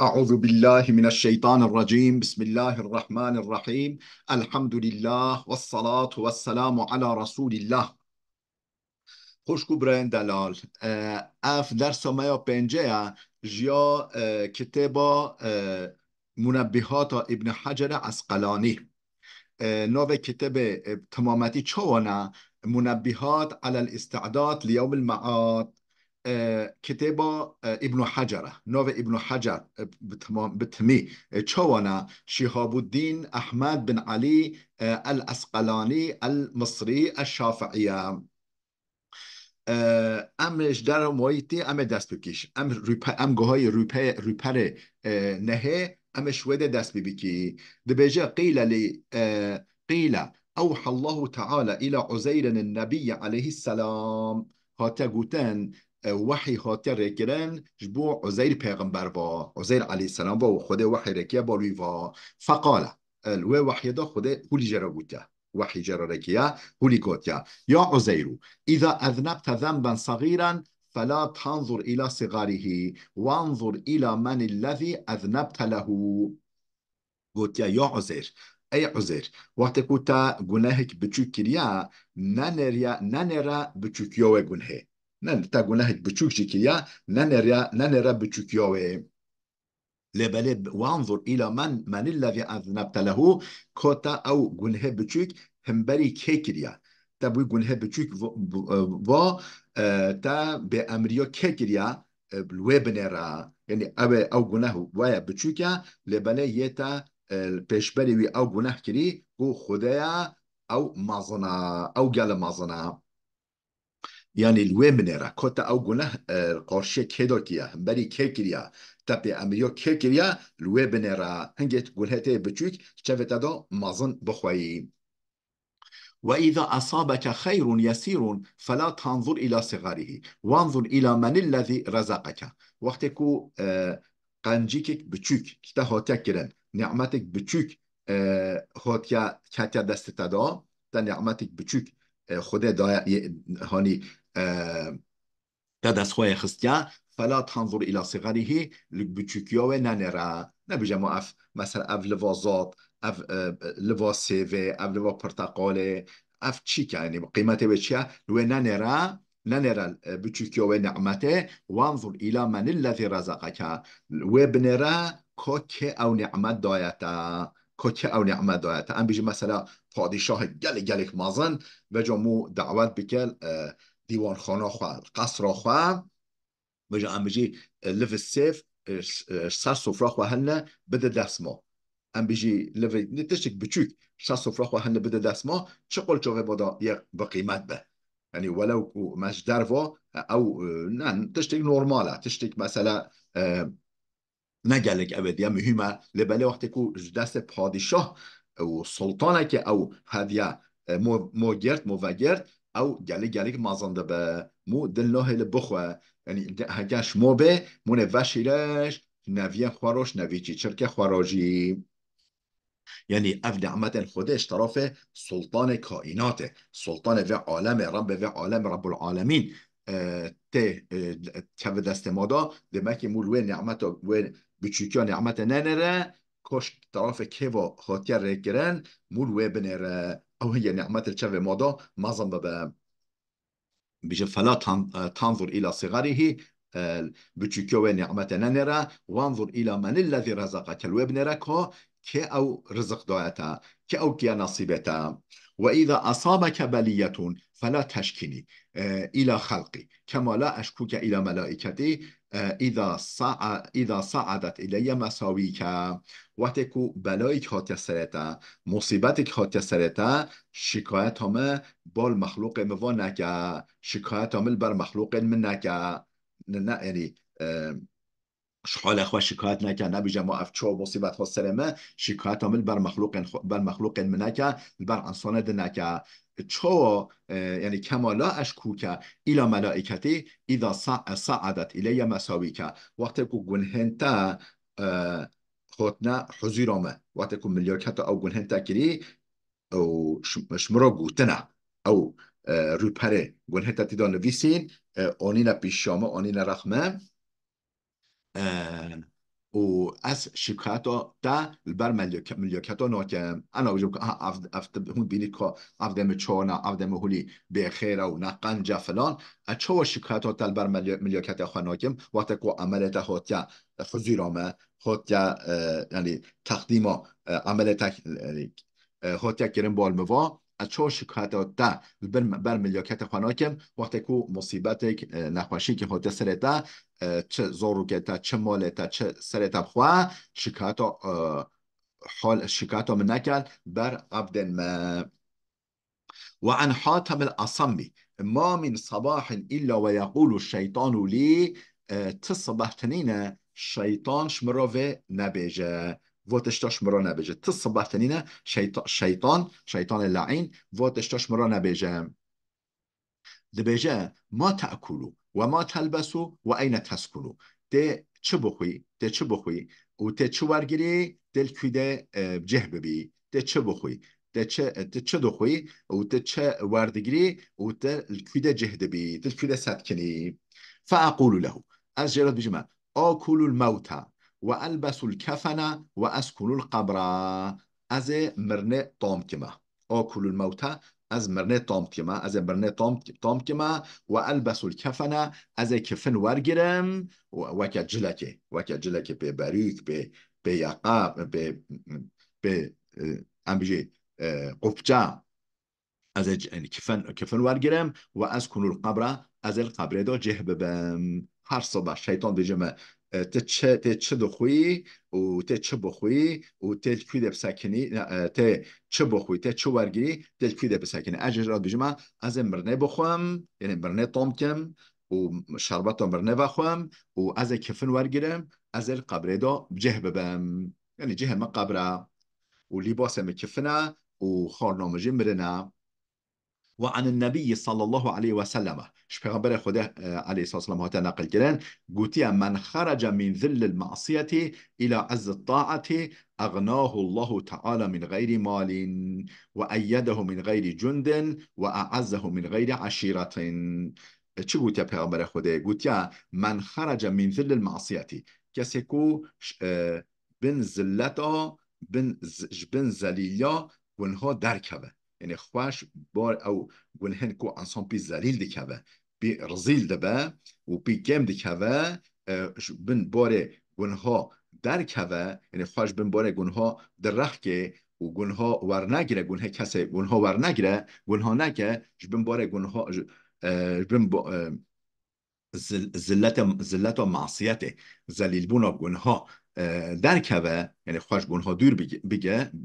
أعوذ بالله من الشيطان الرجيم. بسم الله الرحمن الرحيم. الحمد لله والصلاة والسلام على رسول الله. خوشکو برین دلال اف درس ما یا پنجه جیا کتابا منبهات ابن حجر عسقلانی نوع کتاب تمامتی چوانا منبهات على الاستعداد ليوم المعاد. كتاب ابن حجر نوع ابن حجر بتمي چوانا شهاب الدين أحمد بن علي الأسقلاني المصري الشافعية. امش در مایتی ام دست بکش ام گوهای روپر نهه امش وده دست ببکی دبجا قيل لي قيل أوحى الله تعالى إلى عزير النبي عليه السلام هاتا قوتن وحي هاتا ركرن جبو عزير پیغمبر با عزير عليه السلام با خود وحي ركيا بالوي با فقال الوي وحي دا خود هولي جرا قوتا وحي جرا ركيا هولي قوتا يا عزير إذا أذنبت ذنبا صغيرا فلا تنظر إلى صغاره وانظر إلى من الذي أذنبت له. قلت يا عزير أي عزير وقت كنت گناهك بچوك كريا ننرى بچوك يوه گناه نن تا گناهك بچوك كريا ننرى بچوك يوه لبلب وانظر إلى من الذي أذنبت له كوتا أو گناه بچوك همبري كي كريا تبوي گناه بچوك و تا بأمريو كي كريا بلوه بنرا يعني أو گناه ويا بچوكا لبلي يتا پیشبری وی او گناه کری گو خدایا او مازنا او گل مازنا يعني الوين منيرا كوتا او گناه قارشي كيدو كيا بري كي كريا تبي امريو كي كريا الوين بنيرا هنجت گنهته بچوك شفتا دو مازن بخوي. وإذا أصابك خير يسير فلا تنظر إلى صغاره وانظر إلى من الذي رزقك. وقتكو قنجيكك بچوك كتا هاتا كرن نعمتك بچوك هاتيا كتا دستتا دا تا نعمتك بچوك خدا دا هاني تا دست خواه خستیا فلا تنظر إلى صغره بچوكيوه ننرا نبجا ما اف مثلا اف لوازات اف لوا سيفي اف لوا برتقاله اف چی که یعنی قیمته به چیه لو ننرا بچوكيوه نعمته وانظر إلى من الذي رزقك وبنرا كوكي او نعمت دايتا كوكي او نعمت دايتا ام بيجي مثلا پادشاه گلک مازن و جامو دعوت بکل دیوان خانه خواه قصر خواه بجا ام بجي لف السيف سر سفره خواه هنه بده دست ما ام بجي لف نتشتك بچوك سر سفره خواه هنه بده دست ما چه قول چوغه بادا یک بقیمت به يعني ولو مش درفا او نه تشتك نورماله تشتك مثلا نگلک ابدیه مهمه لبله وقتی که دست پادشاه و سلطانه که او هدیه مو گرد مو وگرد او گلی مازنده به مو دلناه لبخواه یعنی هگش مو به مونه وشیرش نویه خواروش نوی چی چرکه خواراجی يعني اف نعمت خودش طرف سلطان کائناته سلطان و عالم رب العالمین ته که دست ما دا دمکی مول و نعمت و بچوکیا نعمت ننره کش طرف که و خاطر رگرن مول و بنره او هي نعمت الچه ما دا مازم به بيجي فلا تنظر إلى صغره بچوكيو نعمت ننرى وانظر إلى من الذي رزقك الوابن ركها كي أو رزق دايتا كي أو كي نصيبتا. وإذا أصابك بلية فلا تشكني إلى خلقي كما لا أشكوك إلى ملائكتي إذا صعدت إلي مساويك وقتكو بلایک هات سرتا مصیبتک هات سرتا شکایت همه بال مخلوق موا نکه شکایت همه بر مخلوق من نکه نه یعنی شحال اخوة شکایت نکه نبیجه ما افچو مصیبت ها سرمه شکایت همه بر مخلوق من نکه بر انسان ده نکه چو يعني كما لا أشكوك إلى ملائكتي إذا صعدت إلي مساويك وقت كو جنهنتا خوتنا حزيرامه وقت كو ملياركتا أو جنهنتا كري أو شمرا قوتنا أو روپره گنهتا تیدا نویسین آنینا پیشامه آنینا رخمه و از شکایت تا بر ملیاکت ناکم انا وجب افت هون بینید که افدم چانا افدم هولی به خیر و نقنج فلان اچو شکایت تا بر ملیاکت خناکم وقتی که عملت هاتیا خزیرامه هاتیا یعنی تقدیم عملت هاتیا کرم بالموا اچو شکایت تا بر ملیاکت خناکم وقتی که مصیبت نخوشی که هاتیا سرتا چه زوروکتا چه مالتا چه سرتا بخوا شکایتا حال شکایتا من نکرد بر عبد ما وعن حاتم الأصمي ما من صباح إلا ويقول الشيطان لي تصبح تنين شيطان شمروه نبيجه وتشتاش مرا نبيجه تصبح تنين شيطان اللعين وتشتاش مرا نبيجه دبیجه ما تأکلو و ما تلبسو و این تسکنو ده چه بخوی ده چه بخوی و ده چه ورگیری دل کویده جه ببی ده چه بخوی ده چه دخوی و ده چه وردگیری و ده کویده جه دبی دل کویده سدکنی فأقول له از جرات بجمع آکل الموتى وألبس الكفن وأسكن القبر از مرنه طام کما آکل الموتى از مرنه طام کما و البس الکفنه از کفن ورگرم وکا جلکه به باریک به یقاب به امبیجی قفجه از کفن ورگرم و از کنول القبره از القبره دا جه ببم هر صبح شیطان بجمع ته چه دخوی و ته چه بخوی و ته کوی بسکنی ته چه بخوی ته چه ورگی ته کوی بسکنی اجرات بجمع از مرنه بخوام یعنی مرنه طام کم و شربت مرنه بخوام و از کفن ورگرم از القبره دا جه ببم یعنی جه ما قبره و لباسم کفنه و خارنامجی مرنه وعن النبي صلى الله عليه وسلم پیغمبر خدا عليه الصلاة والسلام هاتا نقل كرن قوتي من خرج من ذل المعصية إلى عز الطاعة أغناه الله تعالى من غير مال وأيده من غير جند وأعزه من غير عشيرة چه گوتیا پیغمبر خدا گوتیا من خرج من ذل المعصية کسی کو بن زلتا بن زلیلا ونها درکبه یعنی خوش بار او گنهن کو انسان بی زلیل دکوه بی رزیل دبه و بی گم دکوه بن بار گنها در کوه یعنی خوش بن بار گنها در رخ که و گنها ور نگیره گنه کسی گنها ور نگیره گنها نگه بن بار گنها بن زلت و معصیت زلیل بونا گنها در کبه یعنی خوش گنها دور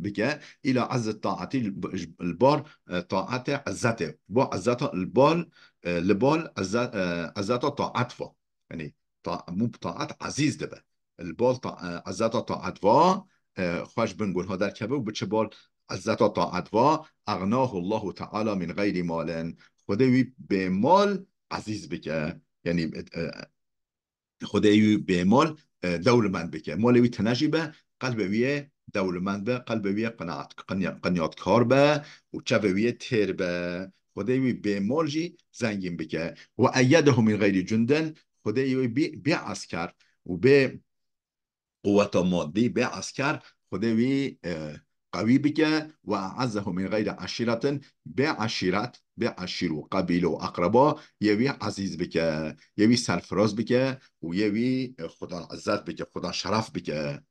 بگه الى عز طاعتی البار طاعت عزته با عزت البال لبال عزت طاعت فا یعنی طاعت عزیز ده به البال عزت طاعت و خوش بن گنها در کبه و بچه بال عزت طاعت و اغناه الله تعالی من غیر مال خداوی به مال عزیز بگه یعنی خدایوی به مال دولمند بکه مالوی تنجی به قلبوی دولمند به قلبوی قناعت کار به و چووی تیر به خدایوی به مال جی زنگین بکه و ایده من غیر جندن خدایوی به عسکر و به قوت مادی به عسکر خدایوی قوی بکه و اعزه من غیر عشیرت به عشیرت به عشیر و قبیل و اقربا یوی عزیز بکه یوی سرفراز بکه و یوی خدا عزت بکه خدا شرف بکه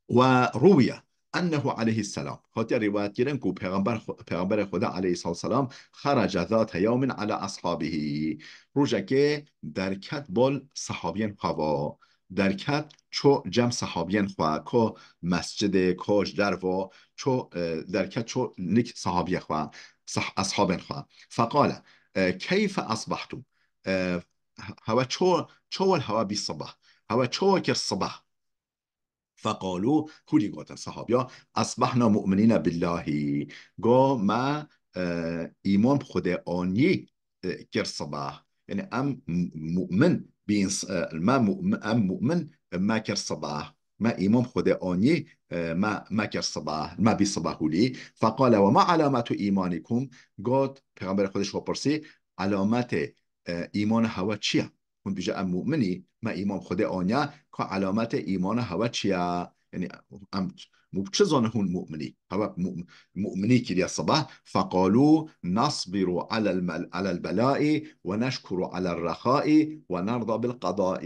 و رویه انه علیه السلام خاطر روایت کردن که پیغمبر خدا علیه السلام خرج ذات یوم علی اصحابه روزه که درکت بال صحابین خوا درکت چو جمع صحابین خوا که مسجد کاش در و چو درکت چو نک صحابی خوا اصحابین خوا فقال کیف اصبحتم هوا چو الهوا بالصباح هوا چو که الصباح فقالوا هولي قوة الصحابة أصبحنا مؤمنين بالله قو ما إيمان بخدا آني كر صباح يعني أم مؤمن ما مؤمن أم مؤمن ما كر صباح ما إيمان بخدا آني ما كر صباح ما بي صباح لي فقال وما علامة إيمانكم قد پیغمبر خودش بپرسی علامت ایمان هوا چیه هون بيجا ام مؤمني ما ایمان خود آنیا که علامت ایمان هوا چیه يعني ام مو بتشزون هون مؤمني هوا مؤمني كده الصباح فقالوا نصبر على البلاء ونشكر على الرخاء ونرضى بالقضاء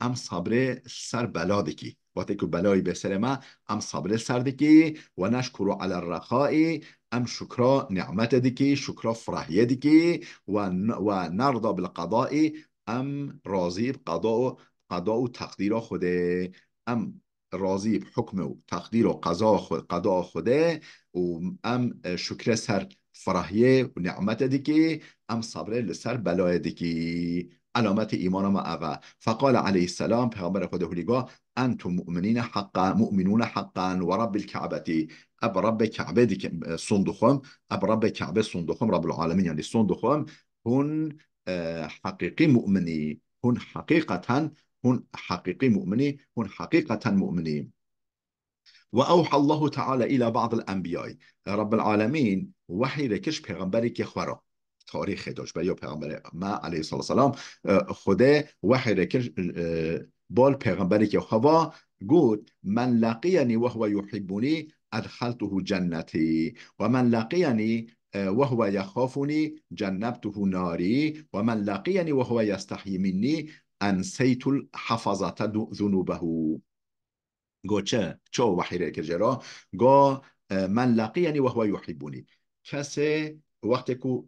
ام صبر سر بلا دکی وقتی که بلایی به سر ما ام صبر سر دکی و نشکر على الرخاء ام شکر نعمت دکی شکر فرحیه دکی و نرضى بالقضاء ام راضی قضاء و تقدیر خوده ام راضی بحکم و تقدیر و قضاء خوده و ام شکر سر فرحیه و نعمت دکی ام صبر لسر بلای دکی علامت ایمان ما اوه فقال علیه السلام پیغمبر خدا هلیگاه انتم مؤمنون حقا و رب الكعبه اب رب کعبه دیگه صندوقم اب رب کعبه صندوقم رب العالمین یعنی صندوقم هون حقیقی مؤمنی هون حقیقتا هون حقيقي مؤمني هون حقيقة مؤمني وأوحى الله تعالى إلى بعض الأنبياء رب العالمين وحي لكش پیغمبری که خورا تاریخ داشت یا پیغمبر ما علیه الصلاة والسلام خدا وحی لكش بال پیغمبری که خوا قول من لقيني وهو يحبني أدخلته جنتي ومن لقيني وهو يخافني جنبته ناري ومن لقيني وهو يستحي مني انسیت الحفظة ذنوبه گو چه وحیره که جرا گو من لقیانی و هو یحبونی کسی وقتی که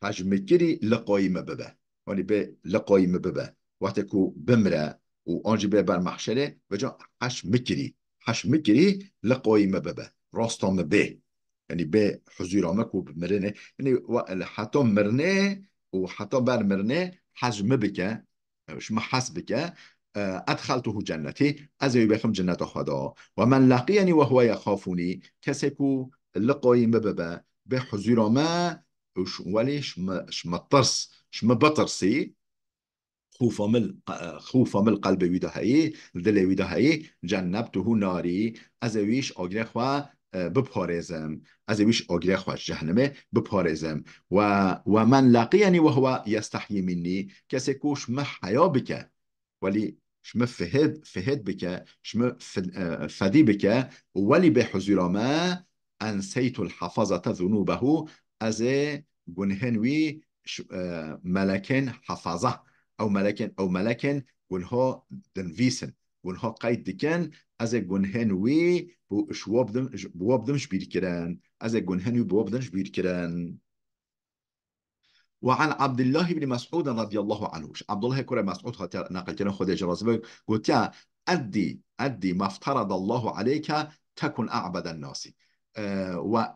حجم گیری لقایی مببه یعنی به لقایی مببه وقتی که بمره و آنجی به بر محشره و جا حجم گیری لقایی مببه راستان به یعنی به حضورامه که بمرنه یعنی حتی مرنه و حتی بر مرنه حجم بکه شما حسبك أدخلته جنتي أزوي بخم جنة خدا ومن لقيني وهو يخافني كسكو لقاي مببا بحضور ما وليش ما ترس شما بطرسي خوف من قلب ویدا هایی دل ویدا هایی جنبته ناری ازویش آگره خواه بپارزم ازویش آگره خواه جهنمه بپارزم و من لقیانی و هو یستحیی منی کسی کوش ما حیا بکه ولی شما فهد بکه شما فدی بکه ولی به حضور ما انسیت الحفظة ذنوبه از گنهنوی ملکن حفظه او ملكن ونها دنفيسن ونها قيد دكان از گنهن وی بوابدمش بیر کرن از گنهن وی بوابدمش بیر کرن وعن عبد الله بن مسعود رضي الله عنه عبد الله كره مسعود نقل كنا خود جرازبه قلت يا أدي ما افترض الله عليك تكن أعبد الناس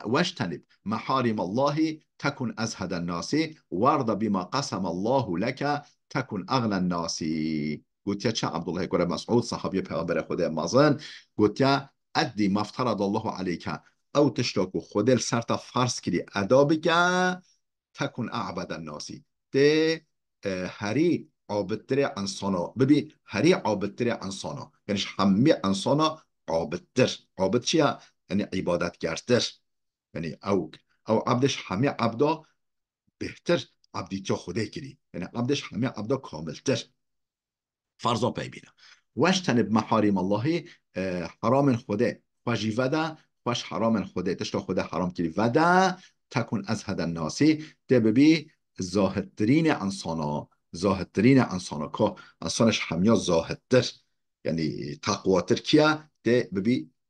واجتنب محارم الله تكن أزهد الناس وارض بما قسم الله لك تكن أغنى الناس قلت يا عبد الله كره مسعود صحابي پیغمبر خدا مازن قلت يا أدي ما افترض الله عليك او تشتاكو خود سرت فرض کری ادا بکن تکن اعبد الناسی ده هری عابدتر انسانا ببین هری عابدتر انسانا یعنی همه انسانا عابد چیه؟ یعنی عبادتگرتر یعنی او عبدش همه عبدا بهتر عبدیتیا خوده کری یعنی عبدش همه عبدا کاملتر فرضا پی بینه واجتنب محارم الله حرام خوده خوشی وده خوش حرام خوده تشتا خوده حرام کری وده تکن از هد الناسی ده ببی زاهدترین انسانا که انسانش همیا زاهدتر یعنی تقواتر کیا ده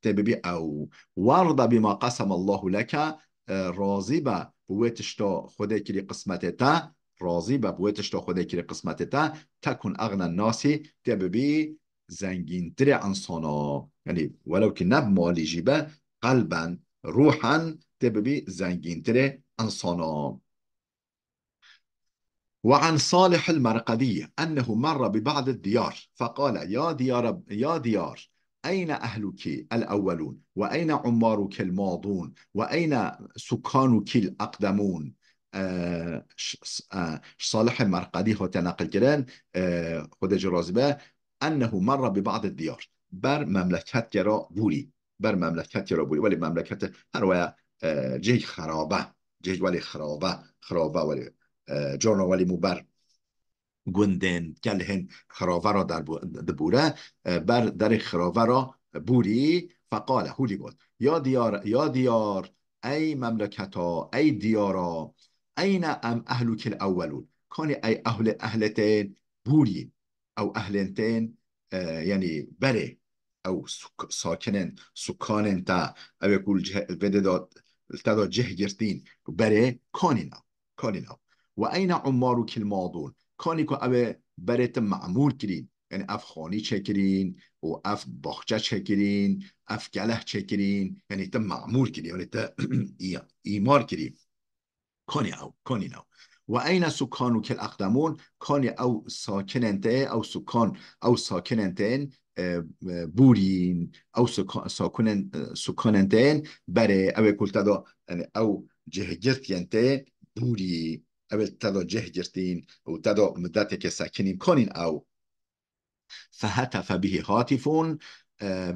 ببی او ورد بما قسم الله لك راضی به بویتشتا خوده کری قسمت تا راضی به بویتشتا خوده کری قسمت تا تکن اغنى الناسی ده ببی زنگینتر انسانا یعنی ولو که نب مالی جیبه قلبا روحا تببي زنجين تري انصانا وعن صالح المرقدي أنه مر ببعض الديار فقال يا ديار أين أهلك الأولون وأين عمارك الماضون وأين سكانك الأقدمون صالح المرقدي هو تنقل كران خود جرازبه أنه مر ببعض الديار بر مملكت جرا بوري ولی مملكت هر جه خرابه جه ولی خرابه ولی جانا ولی مبر گندن گلهن خراوه را دبوره بر در خراوه را بوری فقال هولی گفت یا دیار ای مملکتا ای دیارا این ام اهلک الاولون کانی ای اهلتین بوری او اهلتین یعنی بره او ساکنن سکانن تا او يقول بده جه گرتین بره کانینا و این عمارك الماضون کانی که او برات معمول کرین یعنی اف خانی چکرین و اف باخچه چکرین اف گله چکرین یعنی تا معمول کرین یعنی تا ایمار کرین کانی نو و این سکانو که الاقدمون کانی او ساکننته او سکان او ساکننتین بورین او سکاننتین بره او کلتا یعنی او جهگرت ینته بوری او تدا جه گرتین و تدا مدتی که ساکنین کنین او فهتف به هاتفون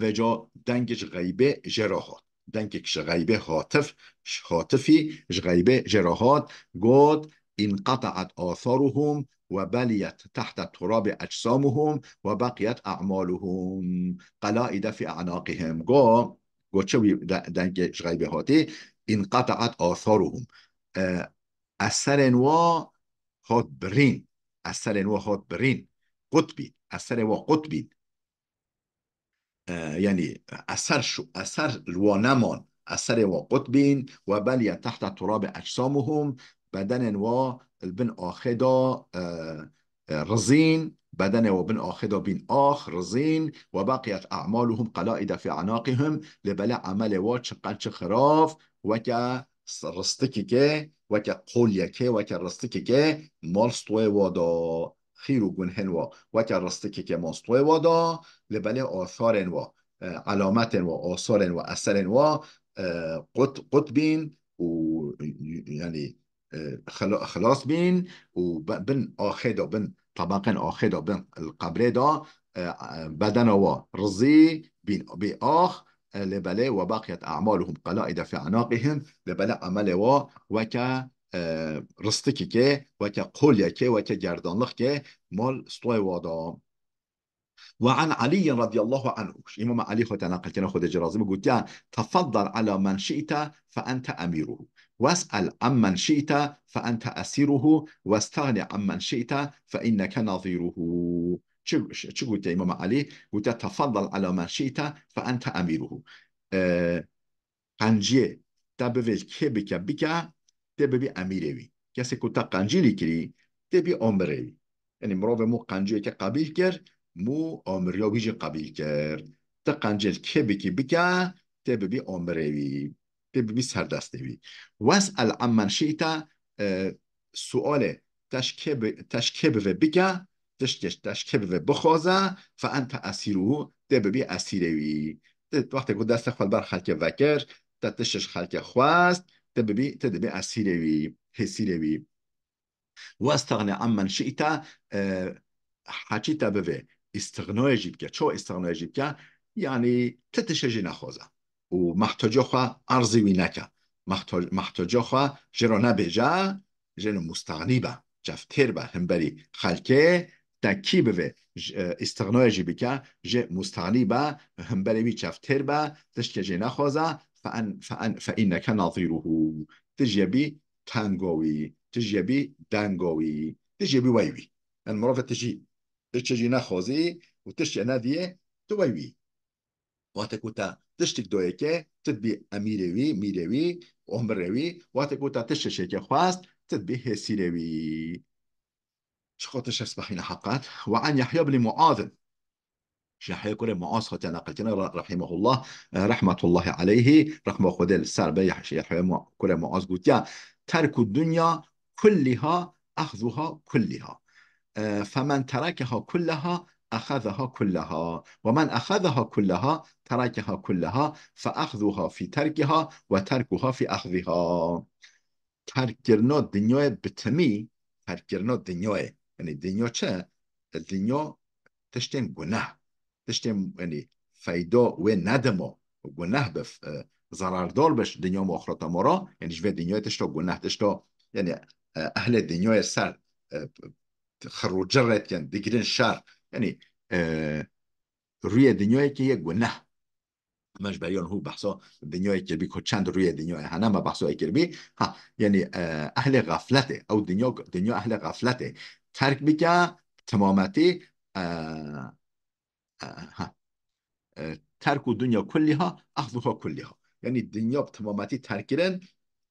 و جا دنگش غیبه جراحات دنگش غیبه هاتفی غیبه جراحات قد انقطعت آثارهم وبليت تحت التراب أجسامهم وبقيت أعمالهم قلائد في أعناقهم قو چوی دنگ غیبه هاتی انقطعت آثارهم اثر و هات برین اثر و هات برین قطبی اثر و قطبی یعنی اثر شو اثر و نمان اثر و قطبین و بلی تحت تراب اجسامهم بدن و البن آخدا رزين بدن وبن آخدا بين آخ رزين وبقيت أعمالهم قلائد في أعناقهم لبلا عمل واتش خراف وكا رستكي كي وكا قوليا كي وكا رستكي كي مالستوي وادا خيرو جنهن وكا رستكي كي مالستوي وادا لبلا آثار و علامات وآثار وأثر و قطبين و يعني خلاص بين وبن آخدا بن طبقا آخدا بن القبر دا بدن و رزي بين بآخ لبلا وبقيت أعمالهم قلائد في أعناقهم لبلا عمل وكا رستكي كي وكا قوليا كي وكا جردانلخ كي مال استوي وادا وعن علي رضي الله عنه إمام علي خد نقل كنا خد جرازم قلت تفضل على من شئت فأنت أميره واسأل عمن شئت فأنت أسيره واستغني عمن شئت فإنك نظيره شو قلت يا إمام علي قلت تفضل على من شئت فأنت أميره قنجي تبويل كي بك تبي أميروي كسي كنت قنجي لكري تبي أمروي يعني مروه مو قنجي كقبيل كر مو آمریا ویژه قبیل کرد تا قنجل که بکی بکه تا ببی آمروی تا ببی سردستوی واسأل عمن شیطه سؤال تشکیب و بکه تشکیب و بخوازه فانت اسیرو تا ببی اسیروی وقتی که دست خود بر خلک وکر تا تشش خلک خواست تا ببی اسیروی حسیروی واستغنى عمن شئت حكيت بفي استغناء جيبك شو استغناء جيبك يعني تتشجي نخوزه ومحتاجه خوا ارزي وينك محتاجه خوا جرا نبجا جن مستغني با جفتر با هم بري خلكه تكي بفي استغناء جيبك ج مستغني با هم بري بي جفتر با تشكي نخوزه فإنك نظيره تجيبي تانغوي تجيبي دانغوي تجيبي ويوي المرافة تجي نخوزي وتشي ناديه تويوي واتكوتا تشتك دويكي تدبي أميروي ميروي وهمروي واتكوتا تشتشيكي خواست تدبي هسيروي شخوتش اسبحين حقات وعن يحيى بن معاذ يحيى كل معاذ خطي نقلتنا رحمه الله رحمة الله عليه رحمه خدا السر يحيى كل معاذ قلت ترك الدنيا كلها أخذها كلها فمن تركها كلها أخذها كلها ومن أخذها كلها تركها كلها فأخذها في تركها وتركها في أخذها ترك کردن دنیای بتمی ترک کردن دنیای یعنی دنیا چه؟ دنیا تشتیم گناه تشتیم یعنی فایده و ندما گناه بف ضرردار بش دنیا و آخرت ما را یعنی جوه دنیا تشتا گناه تشتا یعنی اهل دنیای سر خرو جرت يعني دقرين شر يعني روی دنیایی که یک گناه مش بیان هو بحثا دنیای کربی که چند روی دنیای هنه ما بحثا کربی ها یعنی اهل غفلته او دنیا اهل غفلته ترک بکه تمامتی ها ترک الدنيا كلها أخذها كلها يعني الدنيا بتمامتي تركيرن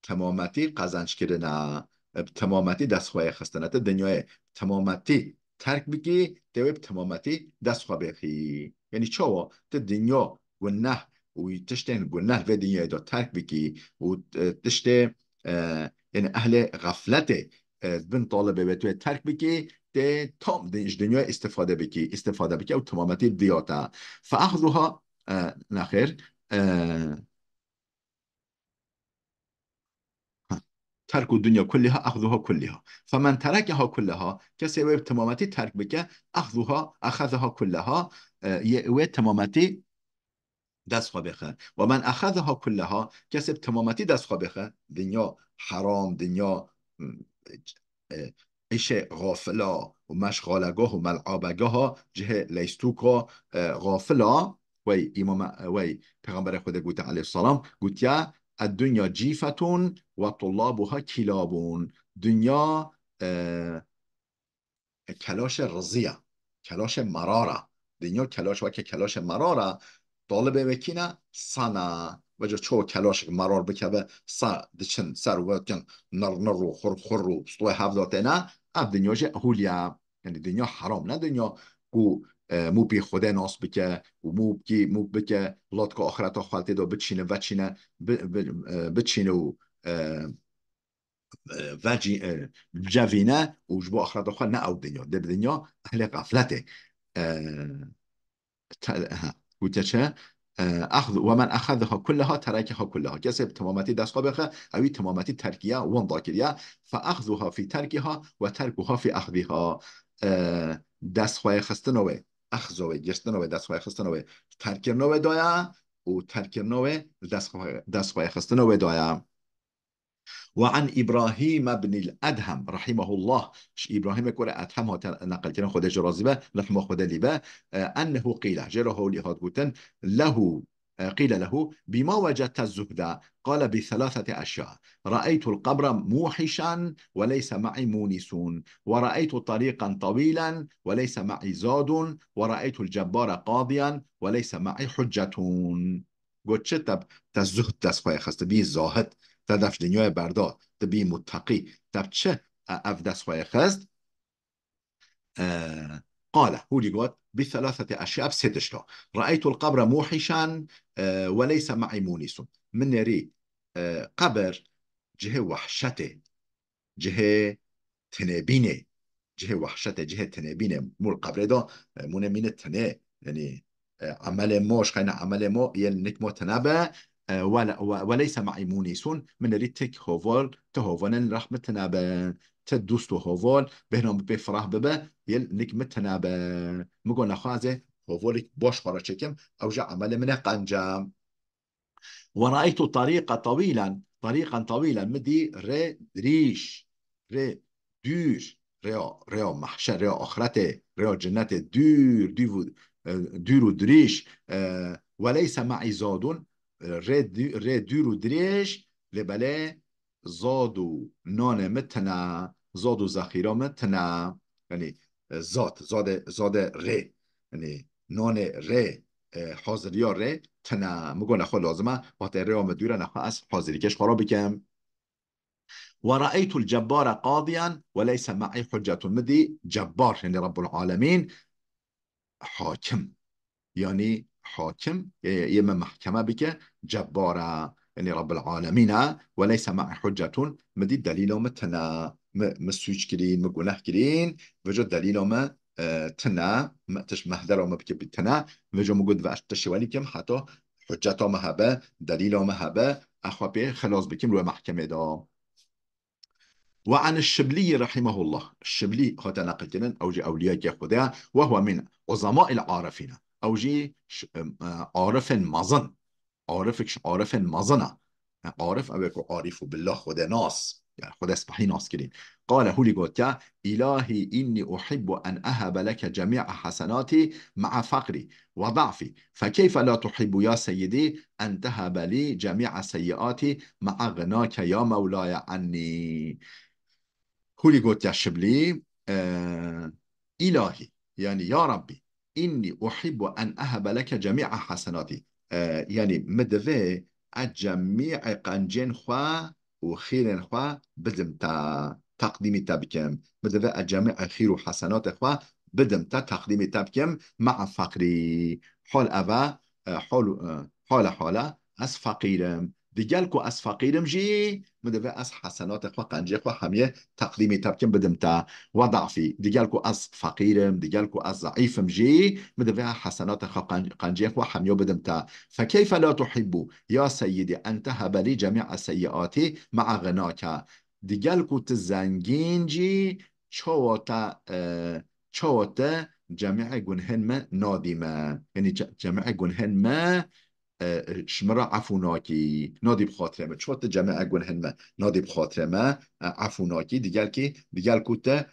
تمامتي قزنج كرنا بتمامتي دستخواه خستنات الدنيا تمامتي ترک بگی دوی بتمامتي دستخواه بخی يعني چاوا الدنيا گناه و تشتين گناه و دنيا دا ترک بگی و تشتين يعني أهل غفلته بن طالبه به توی ترک بگی ده تام دنج دنیا استفاده بکی او تمامتی دیاتا فأخذها نخير ترك الدنيا كلها أخذها كلها فمن تركها كلها كسي ويب تمامتي ترك بك أخذها كلها ويب تمامتي دست خواه بخه و من اخذها كلها کسی تمامتی دست خواه بخه دنیا حرام دنیا ایش غافلا و مشغالگاه و ملعابگاه جه لیستوکا غافلا و امام و پیغمبر خدا گوته علیه السلام گوته الدنیا جیفتون و طلابها کلابون دنیا کلاش رزیه کلاش مراره دنیا کلاش و که کلاش مراره طالب وکینه سنا و جا چو کلاش مرار بکبه دچن سر و کن نر رو خور رو ستوی هفته نه اب دنیا جه هولیا یعنی دنیا حرام نه دنیا کو مو بی خدا ناس بکه و مو بکه لات که آخرت خالته دا بچینه و چینه بچینه و جوینه و جبو آخرت خال نه او دنیا ده دنیا اهل غفلته قلت چه اخذ و من اخذها كلها تركها كلها کسی تمامتی دست بخه اوی تمامتی ترکیه وان داکریه فاخذها في تركها و ترکها في اخذها دست خواه خستنوه اخذوه گرستنوه دست خواه خستنوه ترکرنوه دایا و ترکرنوه دست خواه خستنوه دایا وعن إبراهيم بن الأدهم رحمه الله إبراهيم كورة أدهم نقل كنا خده جرازبه رحمه خده لبه أنه قيل جره لهاد قوتن له قيل له بما وجدت الزهد قال بثلاثة أشياء رأيت القبر موحشا وليس معي مونس ورأيت طريقا طويلا وليس معي زاد ورأيت الجبار قاضيا وليس معي حجة قلت شتب تزهد تسخوي خست بي زاهد تدف دنیای بردار تبی متقی تب چه اف دست خواه خست قال هو قد بثلاثة أشياء بستشتا رأيت القبر موحشا وليس معي مونس من يري قبر جهه وحشته جهه تنبينه جهه وحشته جهه تنبينه مو القبر ده مونه من تنه يعني عمل موش خينا عمل مو يلنك مو تنبه وليس معي مونسون من ريتك هوفول تهوفن رحمة تنبه تدوست هوفول بهنام بفرح ببه يلنك متنبه مقول نخوازه هوفولك باش خارج شكم او جا عمل منه قنجام ورأيت طريقا طويلا مدي ريش ري دور ريا محشر ريا آخرته ريا جنة دور ودريش وليس معي زاد ري دور ودريش لبلا زاد نان متنا زاد ذخيره متنا يعني زاد ري يعني نان ري حاضریا ره تنه مگو نخوا لازمه وقت ره آمدوره نخوا از حاضری کش خراب بکم ورأيت الجبار قاضيا وليس معي حجة مدي جبار يعني رب العالمين حاكم يعني حاكم يما محكمة بك جبارة يعني رب العالمين وليس معي حجة مدي دليل متنا مسويش كرين مقوله كرين وجد دليل ما تنا ما تش مهدر وما بك بالتنا وجد مقود واش تشوالي كم حتى حجة ما هبه دليل ما هبه أخوة خلاص بكم لو محكمة دا وعن الشبلي رحمه الله الشبلي هذا نقل كنن أوجي أولياء خدا وهو من عظماء العارفين أوجي عارف مظن عارف مظنة عارف أبيك عارف بالله خدا ناس يعني خدا سبحي ناس كرين. قال هولي قوتيا إلهي إني أحب أن أهب لك جميع حسناتي مع فقري وضعفي، فكيف لا تحب يا سيدي أن تهب لي جميع سيئاتي مع غناك يا مولاي عني. هولي قوتيا شبلي إلهي يعني يا ربي، إني أحب أن أهب لك جميع حسناتي، يعني مدفع الجميع قنجين خوا وخير خوا بدم تا تقديمي تبكم، مدفع الجميع خير وحسنات خوا بدم تا تقديمي تبكم مع فقري. حال أبا حال از فقيرم ديجالكو از فقيرم جي مدفع از حسنات خوا قنجي خوا هميه تقديمي تبكم بدم تا وضعفي ديجالكو از فقيرم ديجالكو از ضعيفم جي مدفع حسنات خوا قنجي خوا هميه بدم تا، فكيف لا تحب يا سيدي أن تهب لي جميع سيئاتي مع غناك. ديجالكو تزنجين جي چوتا چوتا جميع جنهن ما نادمة، يعني جميع جنهن ما شمرا عفوناکی نادی بخاطره ما چوت جمع گنهن ما نادی بخاطره ما عفوناکی دیگر کوته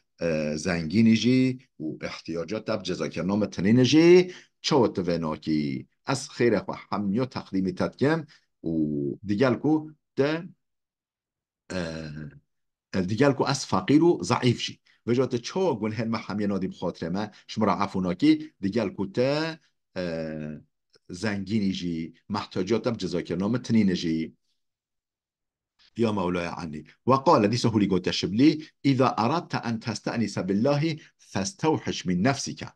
زنگینی جی و احتیاجات تب جزاکرنامه تنین جی چوت وناکی از خیر خو همیو تقدیمی تدکم و دیگر کو ده دیگر کو از فقیر و ضعیف جی وجات چو گنهن ما همیو نادی بخاطره ما شمرا عفوناکی دیگر کوته زنگینی جي محتاجاتم جزاكرنامه تنين جي يا مولاي عني. وقال دي سهولي قوت الشبلي إذا أردت أن تستأنس بالله فاستوحش من نفسك.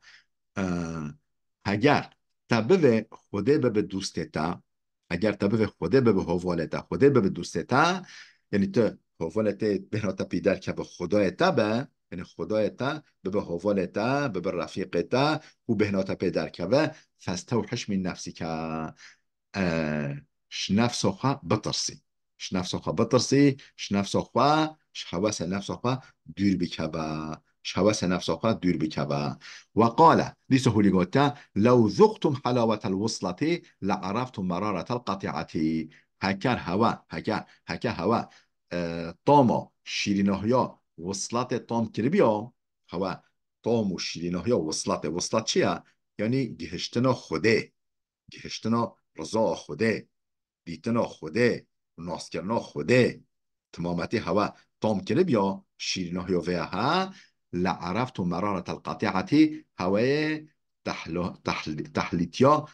اگر تبه خوده به دوستتا، اگر تبه خوده به حوالتا خوده به دوستتا، یعنی تو حوالتا بهناتا پیدر که به خدایتا به یعنی خدایتا به حوالتا به رفیقتا و بهناتا پیدر که به فاستوحش من نفسی که شنفسخوا بطرسي شنفسخوا بطرسي شنفسخوا شحواس نفسخوا دور بكبا شحواس نفسخوا دور بكبا. وقال دي سهولي قلتا لو ذقتم حلاوة الوصلة لعرفتم مرارة القطيعة. هكار هوا هكار هوا طامو شيرينوهيا وصلت طام كربيا هوا طامو شيرينوهيا وصلت چيا يعني گهشتنا خوده گهشتنا رضا خوده دیتنا خوده ناس کردنا خوده تمامتی هوا طام کنه بیا شیرینه هیوه ها لعرفت مرارة القطيعة هوای تحلیتیا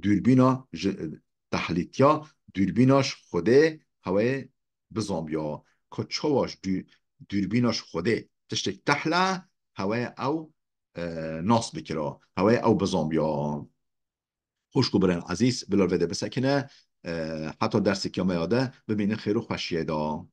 دوربینا تحلیتیا دوربیناش خوده هوای بزامبیا که چواش دوربیناش خوده تشتک تحله هوای او ناس بکرا هوای او بزامبیا. خوشگو برن عزیز بلال وده بسکنه حتی درسی که ما یاده ببینه خیر و خوشیه دا.